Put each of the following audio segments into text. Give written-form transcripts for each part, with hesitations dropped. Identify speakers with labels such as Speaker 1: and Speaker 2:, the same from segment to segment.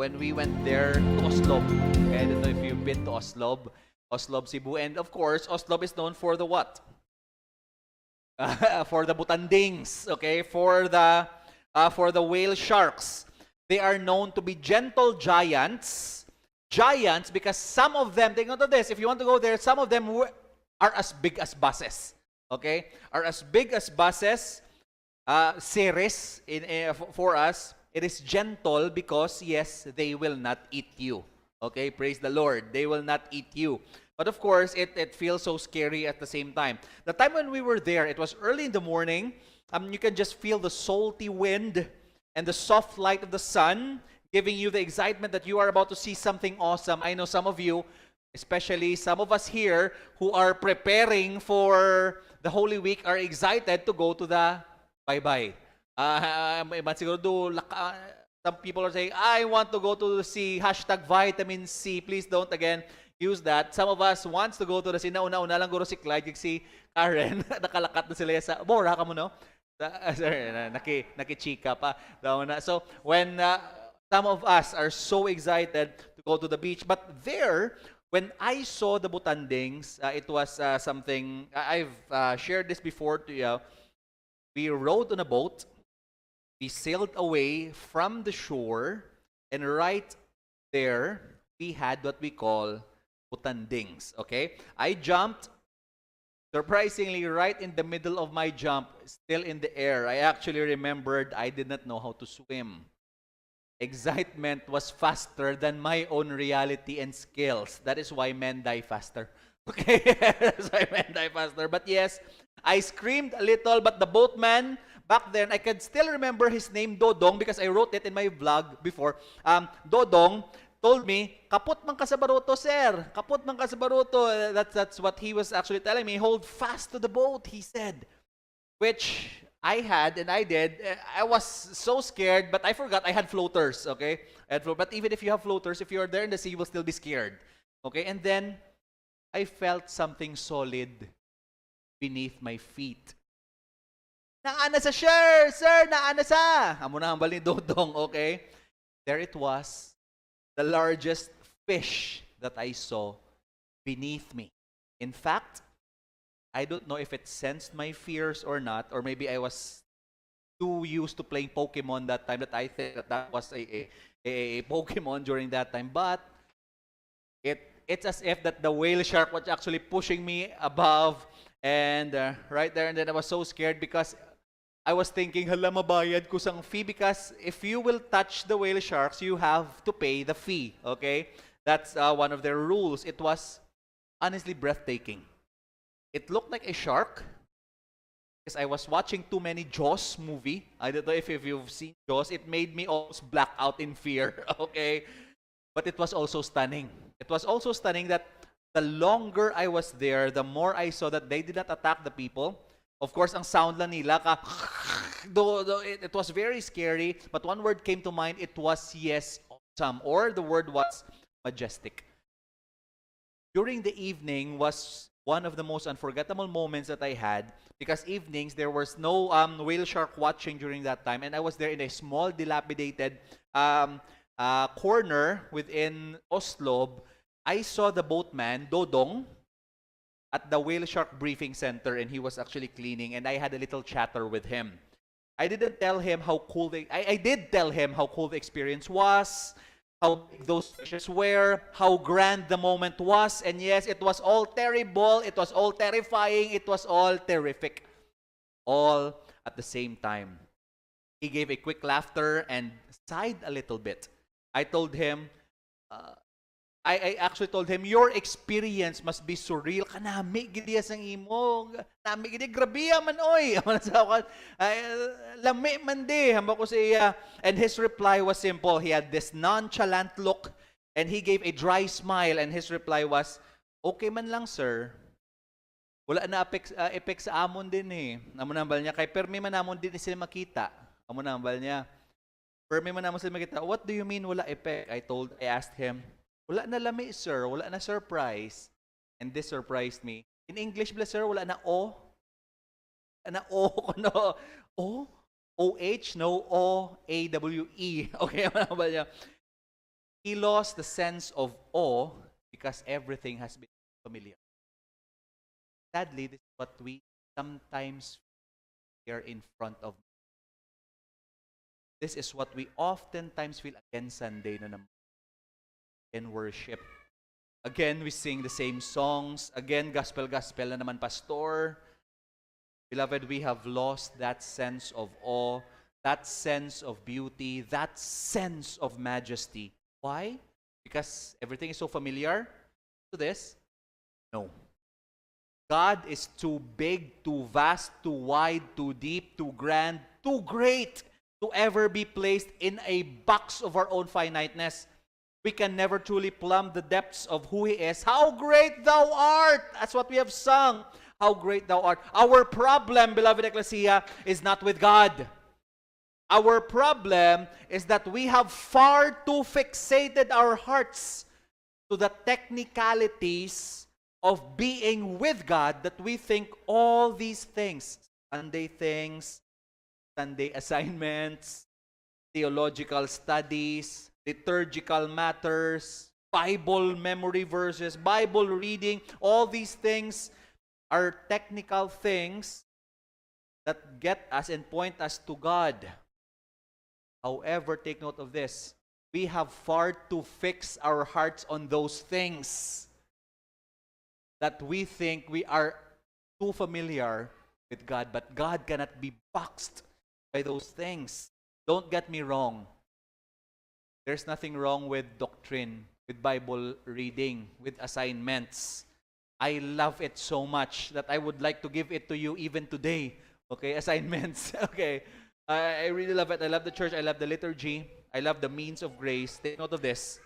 Speaker 1: when we went there to Oslob. Okay, I don't know if you've been to Oslob, Cebu. And of course, Oslob is known for the what? For the butandings, okay? For the whale sharks. They are known to be gentle giants. Giants because some of them, take note of this, if you want to go there, some of them are as big as buses. Okay? Are as big as buses. Series for us. It is gentle because, yes, they will not eat you. Okay? Praise the Lord. They will not eat you. But of course, it feels so scary at the same time. The time when we were there, it was early in the morning. You can just feel the salty wind and the soft light of the sun giving you the excitement that you are about to see something awesome. I know some of you, especially some of us here who are preparing for the Holy Week, are excited to go to the bye-bye. Some people are saying, I want to go to see #vitamin C. Please don't again use that. Some of us wants to go to the scene. Nauna-una lang guro si Clyde, si Karen. Nakalakat na sila sa, bora ka mo, no? Nakichika pa. So, when some of us are so excited to go to the beach, but there, when I saw the butandings, it was something, I've shared this before to you. We rode on a boat. We sailed away from the shore, and right there, we had what we call butandings, okay? I jumped, surprisingly, right in the middle of my jump, still in the air. I actually remembered I did not know how to swim. Excitement was faster than my own reality and skills. That is why men die faster. Okay, that's why men die faster. But yes, I screamed a little, but the boatman, back then, I can still remember his name, Dodong, because I wrote it in my vlog before. Dodong told me, kaput man ka sa baruto, sir. Kaput man ka sa baruto. That's what he was actually telling me. Hold fast to the boat, he said. Which I had, and I did. I was so scared, but I forgot I had floaters, okay? But even if you have floaters, if you're there in the sea, you will still be scared. Okay, and then I felt something solid beneath my feet. Naana sa sir, naana sa. Amo na hambal ni Dodong, okay? There it was, the largest fish that I saw beneath me. In fact, I don't know if it sensed my fears or not, or maybe I was too used to playing Pokemon that time that I think that was a Pokemon during that time. But it's as if that the whale shark was actually pushing me above and right there. And then I was so scared because I was thinking, hala, mabayad ko sang fee, because if you will touch the whale sharks, you have to pay the fee, okay? That's one of their rules. It was honestly breathtaking. It looked like a shark because I was watching too many Jaws movie. I don't know if you've seen Jaws. It made me almost black out in fear, okay? But it was also stunning. It was also stunning that the longer I was there, the more I saw that they did not attack the people. Of course, ang sound lang nila, it was very scary, but one word came to mind, it was, yes, awesome, or the word was majestic. During the evening was one of the most unforgettable moments that I had, because evenings, there was no whale shark watching during that time, and I was there in a small, dilapidated corner within Oslob. I saw the boatman, Dodong, at the whale shark briefing center, and he was actually cleaning, and I had a little chatter with him. I didn't tell him how cool I did tell him how cool the experience was, how big those fishes were, how grand the moment was, and yes, it was all terrible, it was all terrifying, it was all terrific, all at the same time. He gave a quick laughter and sighed a little bit. I told him, I actually told him, your experience must be surreal. Kanami, gidiya sang imo. Nami, gidiya, grabe man, oy. Lami man di. Hamba ko siya. And his reply was simple. He had this nonchalant look, and he gave a dry smile, and his reply was, okay man lang, sir. Wala na effect sa amon din eh. Amo nambal niya, kay permi man amon din sila makita. Amo nambal niya. Permi man amon sila makita. What do you mean wala effect? I asked him, wala na lami, sir. Wala na surprise. And this surprised me. In English, sir, wala na O. Wala na O. No. O? O-H? No. O-A-W-E. Okay, ano ba niya? He lost the sense of awe because everything has been familiar. Sadly, this is what we sometimes fear in front of. This is what we oftentimes feel again Sunday na naman in worship. Again, we sing the same songs. Again, gospel na naman, pastor. Beloved, we have lost that sense of awe, that sense of beauty, that sense of majesty. Why? Because everything is so familiar to this? No. God is too big, too vast, too wide, too deep, too grand, too great to ever be placed in a box of our own finiteness. We can never truly plumb the depths of who He is. How great Thou art! That's what we have sung. How great Thou art. Our problem, beloved Ecclesia, is not with God. Our problem is that we have far too fixated our hearts to the technicalities of being with God that we think all these things, Sunday assignments, theological studies, liturgical matters, Bible memory verses, Bible reading, all these things are technical things that get us and point us to God. However, take note of this. We have far to fix our hearts on those things that we think we are too familiar with God, but God cannot be boxed by those things. Don't get me wrong. There's nothing wrong with doctrine, with Bible reading, with assignments. I love it so much that I would like to give it to you even today. Okay, assignments. Okay. I really love it. I love the church. I love the liturgy. I love the means of grace. Take note of this.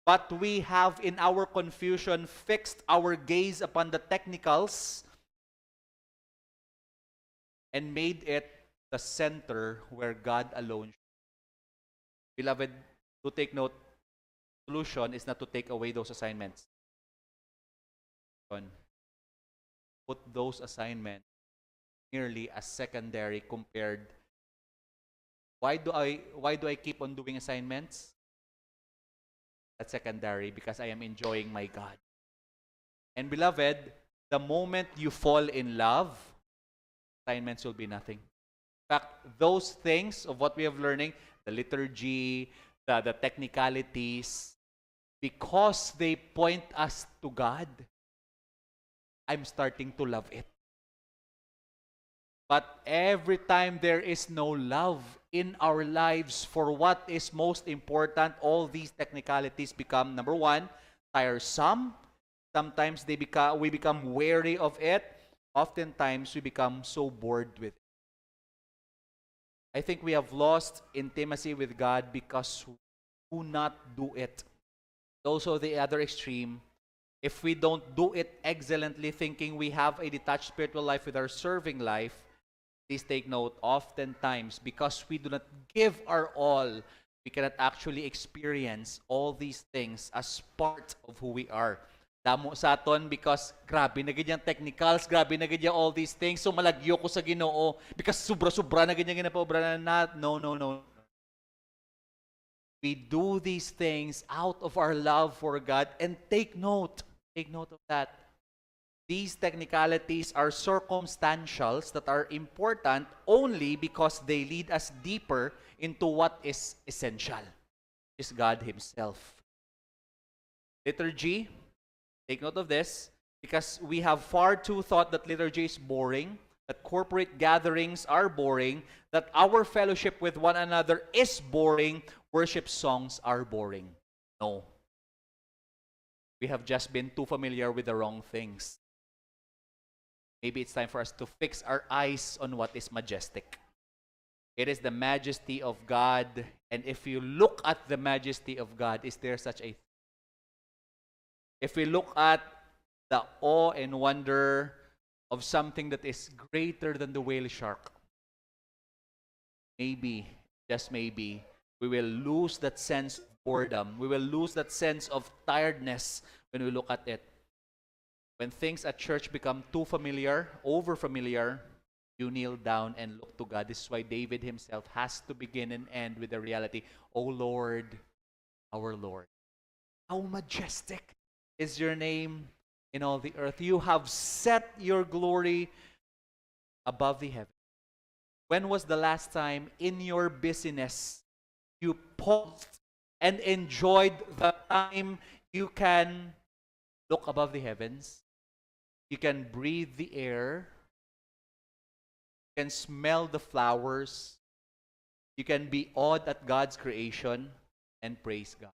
Speaker 1: But we have, in our confusion, fixed our gaze upon the technicals and made it the center where God alone. Beloved, to take note, solution is not to take away those assignments. Put those assignments merely as secondary compared. Why do I keep on doing assignments? That's secondary because I am enjoying my God. And beloved, the moment you fall in love, assignments will be nothing. In fact, those things of what we have learning, the liturgy, the technicalities, because they point us to God, I'm starting to love it. But every time there is no love in our lives for what is most important, all these technicalities become, number one, tiresome. Sometimes we become weary of it. Oftentimes, we become so bored with it. I think we have lost intimacy with God because we do not do it. Also, the other extreme, if we don't do it excellently, thinking we have a detached spiritual life with our serving life, please take note, oftentimes, because we do not give our all, we cannot actually experience all these things as part of who we are. Damo sa aton because grabe na ganyan technicals, grabe na ganyan all these things, so malagyo ko sa Ginoo because sobra-sobra na ganyan ginapaobra na. No. We do these things out of our love for God, and take note of that. These technicalities are circumstantials that are important only because they lead us deeper into what is essential, is God Himself. Liturgy, take note of this, because we have far too thought that liturgy is boring, that corporate gatherings are boring, that our fellowship with one another is boring, worship songs are boring. No. We have just been too familiar with the wrong things. Maybe it's time for us to fix our eyes on what is majestic. It is the majesty of God. And if you look at the majesty of God, is there such a thing? If we look at the awe and wonder of something that is greater than the whale shark, maybe, just maybe, we will lose that sense of boredom. We will lose that sense of tiredness when we look at it. When things at church become too familiar, over familiar, you kneel down and look to God. This is why David himself has to begin and end with the reality, "O Lord, our Lord. How majestic is your name in all the earth. You have set your glory above the heaven. When was the last time in your busyness you paused and enjoyed the time you can look above the heavens? You can breathe the air. You can smell the flowers. You can be awed at God's creation and praise God.